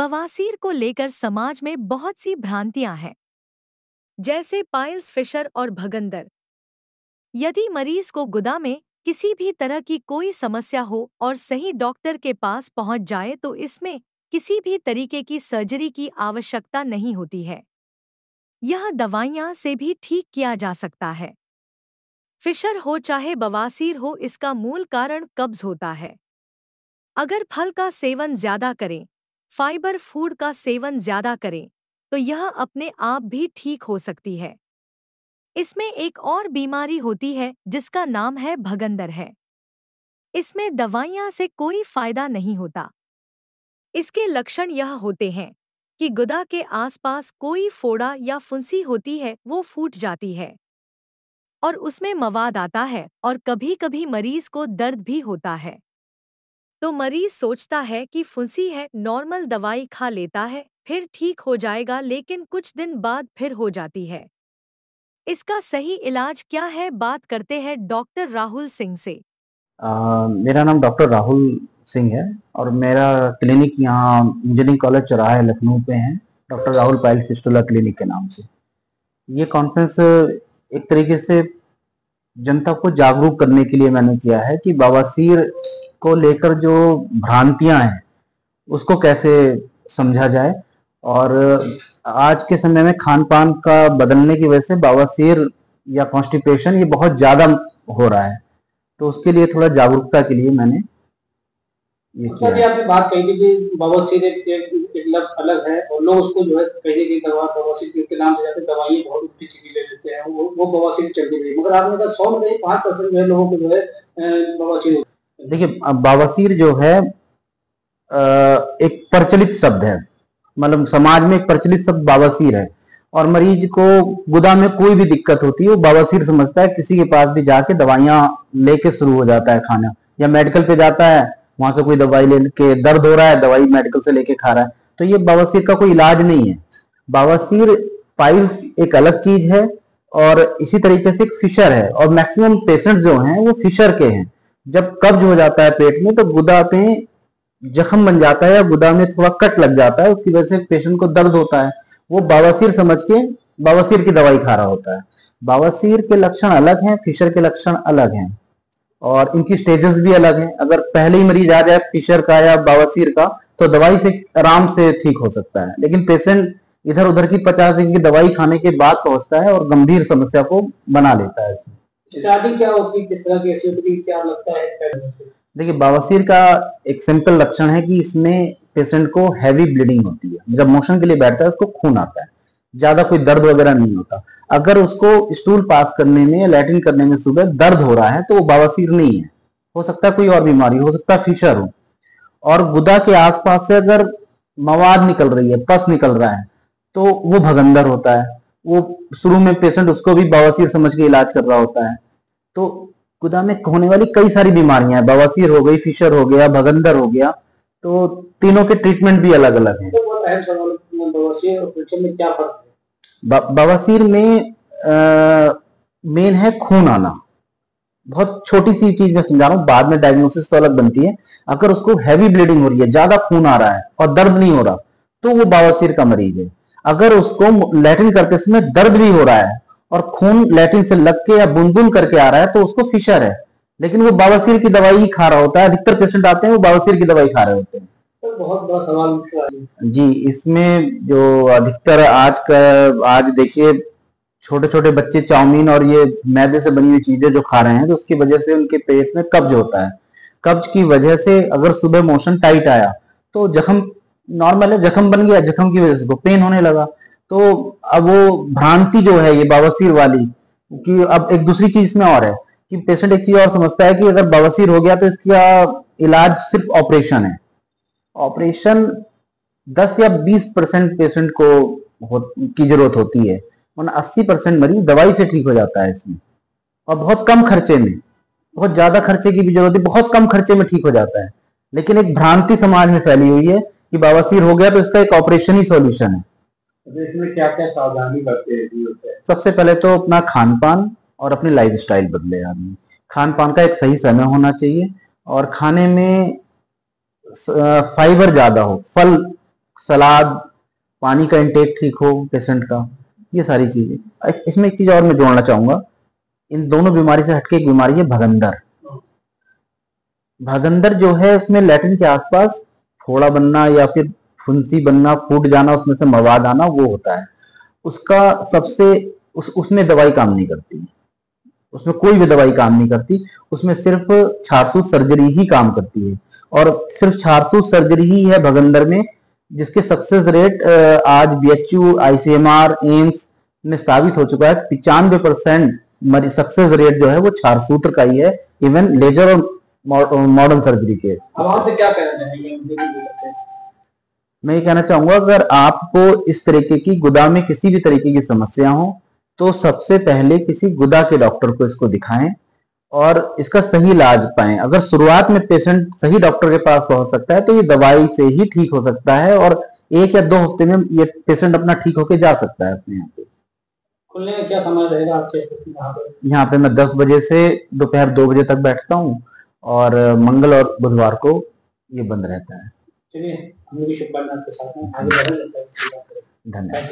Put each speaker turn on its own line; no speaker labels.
बवासीर को लेकर समाज में बहुत सी भ्रांतियां हैं, जैसे पाइल्स फिशर और भगंदर। यदि मरीज को गुदा में किसी भी तरह की कोई समस्या हो और सही डॉक्टर के पास पहुंच जाए तो इसमें किसी भी तरीके की सर्जरी की आवश्यकता नहीं होती है। यह दवाइयां से भी ठीक किया जा सकता है। फिशर हो चाहे बवासीर हो, इसका मूल कारण कब्ज होता है। अगर फल का सेवन ज्यादा करें, फाइबर फूड का सेवन ज्यादा करें, तो यह अपने आप भी ठीक हो सकती है। इसमें एक और बीमारी होती है जिसका नाम है भगंदर है। इसमें दवाइयां से कोई फायदा नहीं होता। इसके लक्षण यह होते हैं कि गुदा के आसपास कोई फोड़ा या फुंसी होती है, वो फूट जाती है और उसमें मवाद आता है, और कभी-कभी मरीज को दर्द भी होता है। तो मरीज सोचता है कि फुंसी है, नॉर्मल दवाई खा लेता है, फिर ठीक हो जाएगा, लेकिन कुछ दिन बाद फिर हो जाती है। इसका सही इलाज क्या है, बात करते हैं डॉक्टर राहुल सिंह से।
मेरा नाम डॉक्टर राहुल सिंह है और मेरा क्लिनिक यहाँ इंजीनियरिंग कॉलेज चौराहा लखनऊ पे है, doctor Rahul pile fistula clinic के नाम से। ये कॉन्फ्रेंस एक तरीके से जनता को जागरूक करने के लिए मैंने किया है कि बवासीर को लेकर जो भ्रांतियां हैं उसको कैसे समझा जाए। और आज के समय में खान पान का बदलने की वजह से बवासीर या कॉन्स्टिपेशन ये बहुत ज्यादा हो रहा है, तो उसके लिए थोड़ा जागरूकता के लिए मैंने ये किया।
भी आपने बात कही थी कि बवासीर एक लत अलग है और लोग उसको जो है कहीं कहीं दवा बवासीर के नाम से जाते दवाइयाँ बहुत उल्टी सीधी ले लेते हैं, वो बवासीर चलती रही, मगर आपने कहा 100 में 5% जो है लोगों को जो है बवासीर।
देखिए, बवासीर जो है एक प्रचलित शब्द है, मतलब समाज में एक प्रचलित शब्द बवासीर है, और मरीज को गुदा में कोई भी दिक्कत होती है वो बवासीर समझता है। किसी के पास भी जाके दवाइयां लेके शुरू हो जाता है खाना, या मेडिकल पे जाता है, वहां से कोई दवाई लेके दर्द हो रहा है, दवाई मेडिकल से लेके खा रहा है, तो ये बवासीर का कोई इलाज नहीं है। बवासीर पाइल्स एक अलग चीज है और इसी तरीके से एक फिशर है, और मैक्सिमम पेशेंट जो हैं वो फिशर के हैं। जब कब्ज हो जाता है पेट में तो गुदा पे जख्म बन जाता है या गुदा में थोड़ा कट लग जाता है, उसकी वजह से पेशेंट को दर्द होता है, वो बवासीर समझ के बवासीर की दवाई खा रहा होता है। बवासीर के लक्षण अलग हैं, फिशर के लक्षण अलग हैं और इनकी स्टेजेस भी अलग हैं। अगर पहले ही मरीज आ जाए फिशर का या बवासीर का तो दवाई से आराम से ठीक हो सकता है, लेकिन पेशेंट इधर उधर की 50 दिन की दवाई खाने के बाद पहुंचता है और गंभीर समस्या को बना लेता है।
स्टार्टिंग क्या होती है, किस तरह की ऐसी क्या लगता है?
देखिए, बवासीर का एक सिंपल लक्षण है कि इसमें पेशेंट को हैवी ब्लीडिंग होती है। जब मोशन के लिए बैठता है उसको खून आता है, ज्यादा कोई दर्द वगैरह नहीं होता। अगर उसको स्टूल पास करने में या लैट्रिन करने में सुबह दर्द हो रहा है तो वो बवासीर नहीं है, हो सकता है कोई और बीमारी, हो सकता है फिशर हो। और गुदा के आसपास से अगर मवाद निकल रही है, पस निकल रहा है, तो वो भगंदर होता है। वो शुरू में पेशेंट उसको भी बवासीर समझ के इलाज कर रहा होता है। तो गुदा में होने वाली कई सारी बीमारियां हैं, बवासीर हो गई, फिशर हो गया, भगंदर हो गया, तो तीनों के ट्रीटमेंट भी अलग अलग हैं।
बवासीर और फिशर में क्या फर्क है?
बवासीर में मेन है खून आना। बहुत छोटी सी चीज मैं समझा रहा हूँ, बाद में डायग्नोसिस तो अलग बनती है। अगर उसको हैवी ब्लीडिंग हो रही है, ज्यादा खून आ रहा है और दर्द नहीं हो रहा, तो वो बवासीर का मरीज है। अगर उसको लैट्रिन करते समय दर्द भी हो रहा है और खून लैट्रिन से लग के या बूंद बूंद करके आ रहा है, तो उसको फिशर है, लेकिन वो बवासीर की दवाई ही खा रहा होता है। अधिकतर पेशेंट आते हैं वो बवासीर की दवाई खा रहे होते हैं।
तो बहुत बड़ा सवाल
जी, इसमें जो अधिकतर आज देखिए छोटे छोटे बच्चे चाउमीन और ये मैदे से बनी हुई चीजें जो खा रहे हैं, तो उसकी वजह से उनके पेट में कब्ज होता है। कब्ज की वजह से अगर सुबह मोशन टाइट आया तो जख्म नॉर्मल है, जख्म बन गया, जख्म की वजह से पेन होने लगा। तो अब वो भ्रांति जो है ये बवासीर वाली कि अब एक दूसरी चीज में और है कि पेशेंट एक चीज और समझता है कि अगर बवासीर हो गया तो इसका इलाज सिर्फ ऑपरेशन है। ऑपरेशन 10 या 20% पेशेंट की जरूरत होती है, वरना 80% मरीज दवाई से ठीक हो जाता है इसमें, और बहुत कम खर्चे में। बहुत ज्यादा खर्चे की भी जरूरत है, बहुत कम खर्चे में ठीक हो जाता है। लेकिन एक भ्रांति समाज में फैली हुई है कि बवासीर हो गया तो इसका एक ऑपरेशन ही सॉल्यूशन है।
तो इसमें क्या क्या सावधानी करते हैं?
सबसे पहले तो अपना खान पान और अपनी लाइफ स्टाइल बदले आदमी। खान पान का एक सही समय होना चाहिए और खाने में फाइबर ज्यादा हो, फल सलाद, पानी का इंटेक ठीक हो पेशेंट का, ये सारी चीजें। इसमें एक चीज और मैं जोड़ना चाहूंगा, इन दोनों बीमारी से हटके एक बीमारी है भगंदर। भगंदर जो है उसमें लैट्रिन के आसपास फोड़ा बनना या फिर फुंसी बनना, फूट जाना, उसमें से मवाद आना, वो होता है। उसका उसमें दवाई काम नहीं करती, उसमें कोई भी दवाई काम नहीं करती, उसमें सिर्फ छारसूत सर्जरी ही काम करती है। और सिर्फ छारसूत सर्जरी ही है भगंदर में जिसके सक्सेस रेट आज बीएचयू, आईसीएमआर, एम्स में साबित हो चुका है 95% सक्सेस रेट जो है वो छारसूत्र का ही है, इवन लेजर और मॉडर्न सर्जरी के।
अब आपसे क्या कहना चाहेंगे?
मैं ये कहना चाहूंगा, अगर आपको इस तरीके की गुदा में किसी भी तरीके की समस्या हो तो सबसे पहले किसी गुदा के डॉक्टर को इसको दिखाएं और इसका सही इलाज पाएं। अगर शुरुआत में पेशेंट सही डॉक्टर के पास पहुंच सकता है तो ये दवाई से ही ठीक हो सकता है और 1 या 2 हफ्ते में ये पेशेंट अपना ठीक होके जा सकता है अपने यहाँ पे।
खुलने का क्या समय रहेगा आपके
यहाँ पे? मैं 10 बजे से दोपहर 2 बजे तक बैठता हूँ और मंगल और बुधवार को ये बंद रहता है।
चलिए, हम भी शुभकामनाएं आपके साथ हैं, आगे बढ़ें।
धन्यवाद।